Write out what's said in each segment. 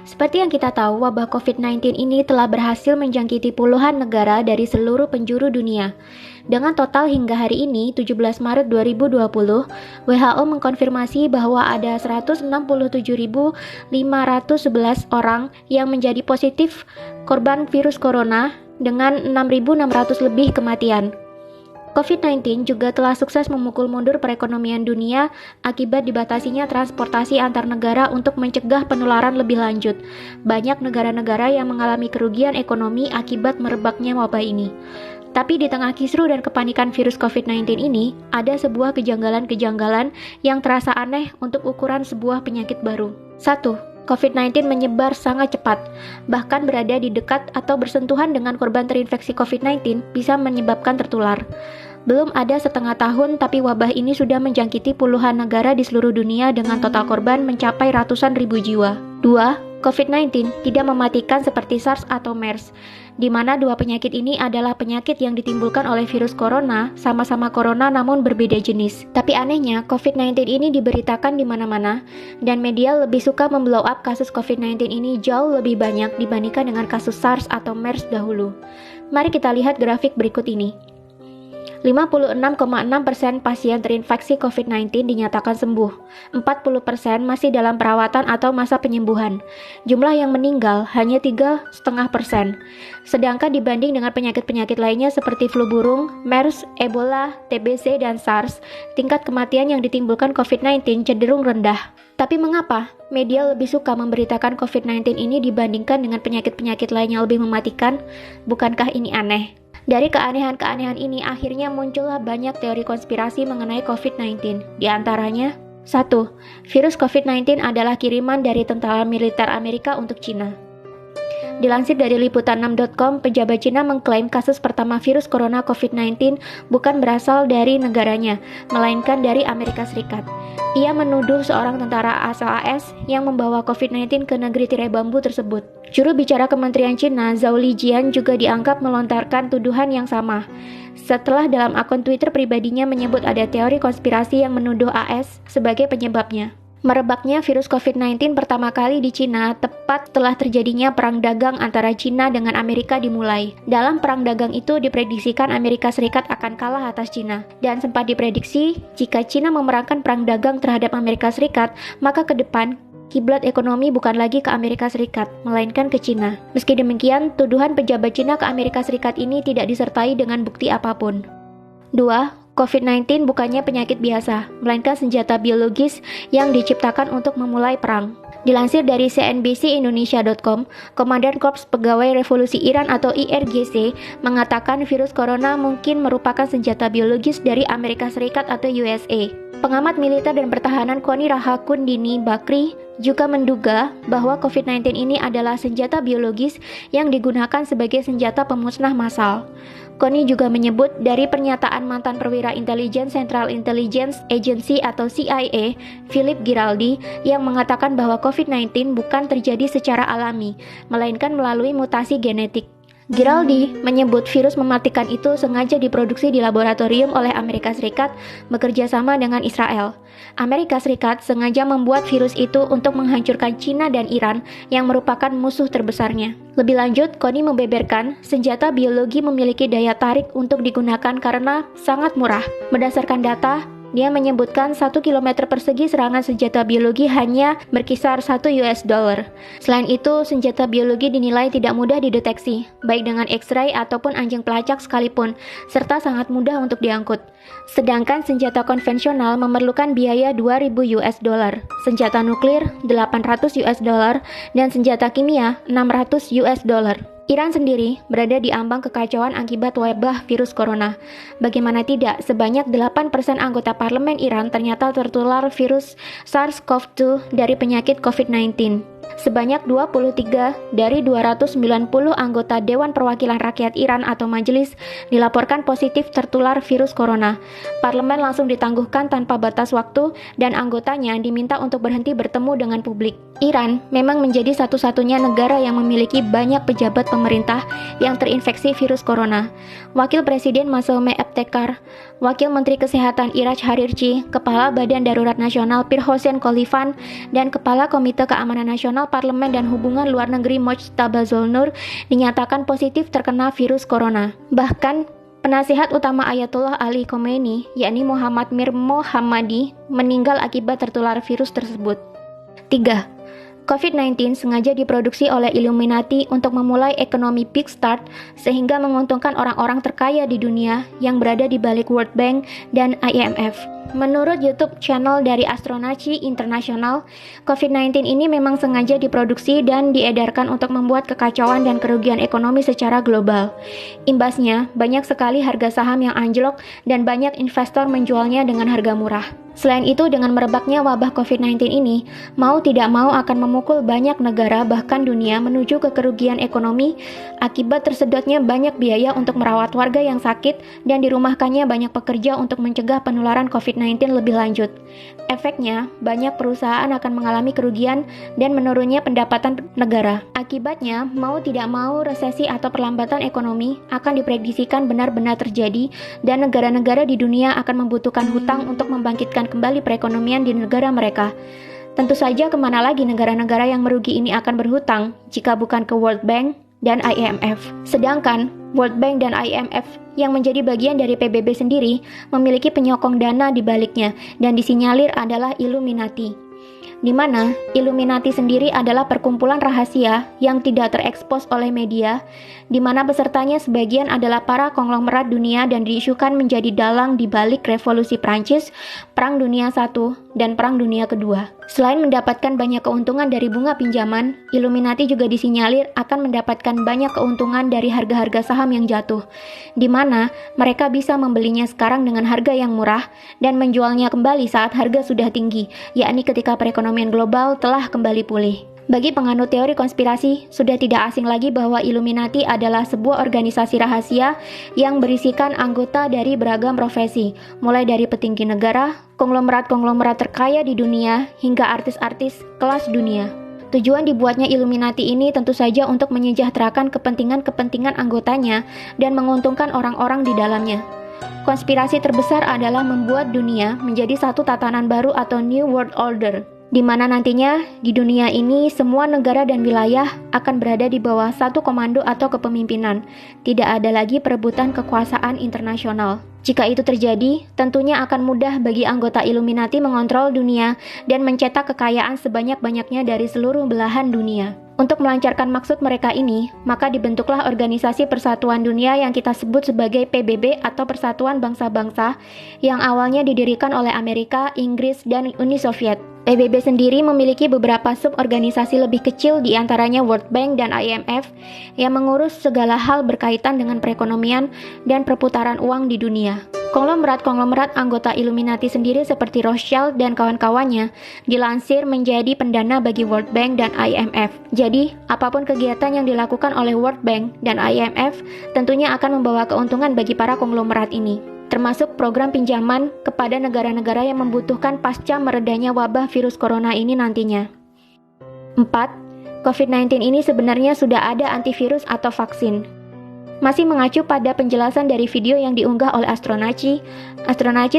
Seperti yang kita tahu, wabah COVID-19 ini telah berhasil menjangkiti puluhan negara dari seluruh penjuru dunia. Dengan total hingga hari ini, 17 Maret 2020, WHO mengkonfirmasi bahwa ada 167.511 orang yang menjadi positif korban virus corona dengan 6.600 lebih kematian. COVID-19 juga telah sukses memukul mundur perekonomian dunia akibat dibatasinya transportasi antar negara untuk mencegah penularan lebih lanjut. Banyak negara-negara yang mengalami kerugian ekonomi akibat merebaknya wabah ini. Tapi di tengah kisru dan kepanikan virus COVID-19 ini, ada sebuah kejanggalan-kejanggalan yang terasa aneh untuk ukuran sebuah penyakit baru. 1. COVID-19 menyebar sangat cepat, bahkan berada di dekat atau bersentuhan dengan korban terinfeksi COVID-19 bisa menyebabkan tertular. Belum ada setengah tahun, tapi wabah ini sudah menjangkiti puluhan negara di seluruh dunia dengan total korban mencapai ratusan ribu jiwa. 2. COVID-19 tidak mematikan seperti SARS atau MERS, di mana dua penyakit ini adalah penyakit yang ditimbulkan oleh virus corona, sama-sama corona namun berbeda jenis. Tapi anehnya, COVID-19 ini diberitakan di mana-mana, dan media lebih suka memblow up kasus COVID-19 ini jauh lebih banyak dibandingkan dengan kasus SARS atau MERS dahulu. Mari kita lihat grafik berikut ini. 56,6% pasien terinfeksi COVID-19 dinyatakan sembuh, 40% masih dalam perawatan atau masa penyembuhan. Jumlah yang meninggal hanya 3,5%. Sedangkan dibanding dengan penyakit-penyakit lainnya seperti flu burung, MERS, Ebola, TBC, dan SARS, tingkat kematian yang ditimbulkan COVID-19 cenderung rendah. Tapi mengapa media lebih suka memberitakan COVID-19 ini dibandingkan dengan penyakit-penyakit lain yang lebih mematikan? Bukankah ini aneh? Dari keanehan-keanehan ini akhirnya muncullah banyak teori konspirasi mengenai COVID-19. Di antaranya, 1. Virus COVID-19 adalah kiriman dari tentara militer Amerika untuk Cina. Dilansir dari liputan6.com, pejabat Cina mengklaim kasus pertama virus corona COVID-19 bukan berasal dari negaranya, melainkan dari Amerika Serikat. Ia menuduh seorang tentara asal AS yang membawa COVID-19 ke negeri tirai bambu tersebut. Juru bicara Kementerian Cina, Zhao Lijian, juga dianggap melontarkan tuduhan yang sama. Setelah dalam akun Twitter pribadinya menyebut ada teori konspirasi yang menuduh AS sebagai penyebabnya. Merebaknya virus COVID-19 pertama kali di Cina tepat setelah terjadinya perang dagang antara Cina dengan Amerika dimulai. Dalam perang dagang itu diprediksikan Amerika Serikat akan kalah atas Cina. Dan sempat diprediksi jika Cina memerankan perang dagang terhadap Amerika Serikat, maka ke depan kiblat ekonomi bukan lagi ke Amerika Serikat, melainkan ke Cina. Meski demikian, tuduhan pejabat Cina ke Amerika Serikat ini tidak disertai dengan bukti apapun. 2. COVID-19 bukannya penyakit biasa, melainkan senjata biologis yang diciptakan untuk memulai perang. Dilansir dari cnbcindonesia.com, Komandan Korps Pegawai Revolusi Iran atau IRGC mengatakan virus corona mungkin merupakan senjata biologis dari Amerika Serikat atau USA. Pengamat militer dan pertahanan Koni Rahakundini Bakri juga menduga bahwa COVID-19 ini adalah senjata biologis yang digunakan sebagai senjata pemusnah massal. Koni juga menyebut dari pernyataan mantan perwira intelijen Central Intelligence Agency atau CIA, Philip Giraldi, yang mengatakan bahwa COVID-19 bukan terjadi secara alami, melainkan melalui mutasi genetik. Giraldi menyebut virus mematikan itu sengaja diproduksi di laboratorium oleh Amerika Serikat bekerja sama dengan Israel. Amerika Serikat sengaja membuat virus itu untuk menghancurkan Cina dan Iran yang merupakan musuh terbesarnya. Lebih lanjut, Koni membeberkan senjata biologi memiliki daya tarik untuk digunakan karena sangat murah. Berdasarkan data, dia menyebutkan 1 km persegi serangan senjata biologi hanya berkisar $1. Selain itu, senjata biologi dinilai tidak mudah dideteksi, baik dengan X-ray ataupun anjing pelacak sekalipun, serta sangat mudah untuk diangkut. Sedangkan senjata konvensional memerlukan biaya $2.000, senjata nuklir $800, dan senjata kimia $600. Iran sendiri berada di ambang kekacauan akibat wabah virus corona. Bagaimana tidak, sebanyak 8% anggota parlemen Iran ternyata tertular virus SARS-CoV-2 dari penyakit COVID-19. Sebanyak 23 dari 290 anggota Dewan Perwakilan Rakyat Iran atau majelis dilaporkan positif tertular virus corona. Parlemen langsung ditangguhkan tanpa batas waktu dan anggotanya diminta untuk berhenti bertemu dengan publik. Iran memang menjadi satu-satunya negara yang memiliki banyak pejabat pemerintah yang terinfeksi virus corona. Wakil Presiden Masome Ebtekar, Wakil Menteri Kesehatan Iraj Harirchi, Kepala Badan Darurat Nasional Pirhosyen Kolifan, dan Kepala Komite Keamanan Nasional Parlemen dan Hubungan Luar Negeri Mojtaba Zolnur dinyatakan positif terkena virus corona. Bahkan, penasihat utama Ayatollah Ali Khomeini, yakni Muhammad Mir Mohammadi, meninggal akibat tertular virus tersebut. 3. COVID-19 sengaja diproduksi oleh Illuminati untuk memulai ekonomi big start sehingga menguntungkan orang-orang terkaya di dunia yang berada di balik World Bank dan IMF. Menurut YouTube channel dari Astronaci International, COVID-19 ini memang sengaja diproduksi dan diedarkan untuk membuat kekacauan dan kerugian ekonomi secara global. Imbasnya, banyak sekali harga saham yang anjlok dan banyak investor menjualnya dengan harga murah. Selain itu, dengan merebaknya wabah COVID-19 ini, mau tidak mau akan memukul banyak negara bahkan dunia menuju ke kerugian ekonomi akibat tersedotnya banyak biaya untuk merawat warga yang sakit dan dirumahkannya banyak pekerja untuk mencegah penularan COVID-19 lebih lanjut. Efeknya, banyak perusahaan akan mengalami kerugian dan menurunnya pendapatan negara. Akibatnya, mau tidak mau resesi atau perlambatan ekonomi akan diprediksikan benar-benar terjadi dan negara-negara di dunia akan membutuhkan hutang untuk membangkitkan kembali perekonomian di negara mereka. Tentu saja kemana lagi negara-negara yang merugi ini akan berhutang jika bukan ke World Bank dan IMF. Sedangkan World Bank dan IMF yang menjadi bagian dari PBB sendiri memiliki penyokong dana di baliknya dan disinyalir adalah Illuminati, di mana Illuminati sendiri adalah perkumpulan rahasia yang tidak terekspos oleh media, di mana pesertanya sebagian adalah para konglomerat dunia dan diisukan menjadi dalang di balik revolusi Prancis, Perang Dunia I, dan Perang Dunia II. Selain mendapatkan banyak keuntungan dari bunga pinjaman, Illuminati juga disinyalir akan mendapatkan banyak keuntungan dari harga-harga saham yang jatuh, di mana mereka bisa membelinya sekarang dengan harga yang murah dan menjualnya kembali saat harga sudah tinggi, yakni ketika perekonomian global telah kembali pulih. Bagi penganut teori konspirasi, sudah tidak asing lagi bahwa Illuminati adalah sebuah organisasi rahasia yang berisikan anggota dari beragam profesi, mulai dari petinggi negara, konglomerat-konglomerat terkaya di dunia, hingga artis-artis kelas dunia. Tujuan dibuatnya Illuminati ini tentu saja untuk menyejahterakan kepentingan-kepentingan anggotanya dan menguntungkan orang-orang di dalamnya. Konspirasi terbesar adalah membuat dunia menjadi satu tatanan baru atau New World Order, di mana nantinya di dunia ini semua negara dan wilayah akan berada di bawah satu komando atau kepemimpinan. Tidak ada lagi perebutan kekuasaan internasional. Jika itu terjadi, tentunya akan mudah bagi anggota Illuminati mengontrol dunia dan mencetak kekayaan sebanyak-banyaknya dari seluruh belahan dunia. Untuk melancarkan maksud mereka ini, maka dibentuklah Organisasi Persatuan Dunia yang kita sebut sebagai PBB atau Persatuan Bangsa-Bangsa yang awalnya didirikan oleh Amerika, Inggris, dan Uni Soviet. PBB sendiri memiliki beberapa suborganisasi lebih kecil di antaranya World Bank dan IMF yang mengurus segala hal berkaitan dengan perekonomian dan perputaran uang di dunia. Konglomerat-konglomerat anggota Illuminati sendiri seperti Rothschild dan kawan-kawannya dilansir menjadi pendana bagi World Bank dan IMF. Jadi, apapun kegiatan yang dilakukan oleh World Bank dan IMF tentunya akan membawa keuntungan bagi para konglomerat ini, termasuk program pinjaman kepada negara-negara yang membutuhkan pasca meredanya wabah virus corona ini nantinya. 4. COVID-19 ini sebenarnya sudah ada antivirus atau vaksin. Masih mengacu pada penjelasan dari video yang diunggah oleh Astronaci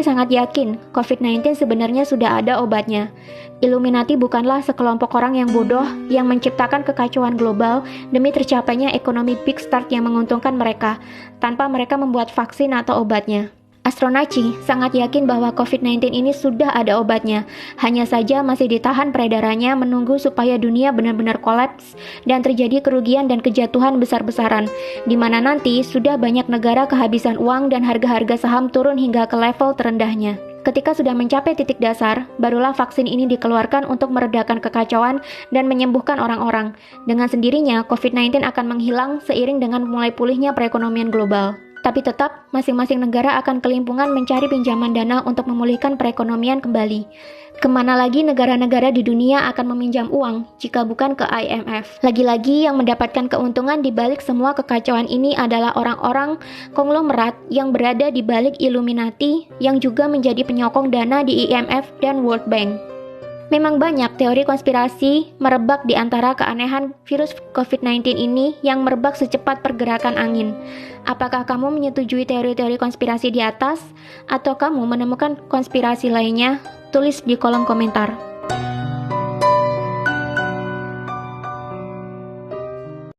sangat yakin COVID-19 sebenarnya sudah ada obatnya. Illuminati bukanlah sekelompok orang yang bodoh yang menciptakan kekacauan global demi tercapainya ekonomi big start yang menguntungkan mereka, tanpa mereka membuat vaksin atau obatnya. Astronaci sangat yakin bahwa COVID-19 ini sudah ada obatnya, hanya saja masih ditahan peredarannya menunggu supaya dunia benar-benar kolaps dan terjadi kerugian dan kejatuhan besar-besaran, di mana nanti sudah banyak negara kehabisan uang dan harga-harga saham turun hingga ke level terendahnya. Ketika sudah mencapai titik dasar, barulah vaksin ini dikeluarkan untuk meredakan kekacauan dan menyembuhkan orang-orang. Dengan sendirinya, COVID-19 akan menghilang seiring dengan mulai pulihnya perekonomian global. Tapi tetap, masing-masing negara akan kelimpungan mencari pinjaman dana untuk memulihkan perekonomian kembali. Kemana lagi negara-negara di dunia akan meminjam uang jika bukan ke IMF? Lagi-lagi yang mendapatkan keuntungan di balik semua kekacauan ini adalah orang-orang konglomerat yang berada di balik Illuminati yang juga menjadi penyokong dana di IMF dan World Bank. Memang banyak teori konspirasi merebak di antara keanehan virus COVID-19 ini yang merebak secepat pergerakan angin. Apakah kamu menyetujui teori-teori konspirasi di atas, atau kamu menemukan konspirasi lainnya? Tulis di kolom komentar.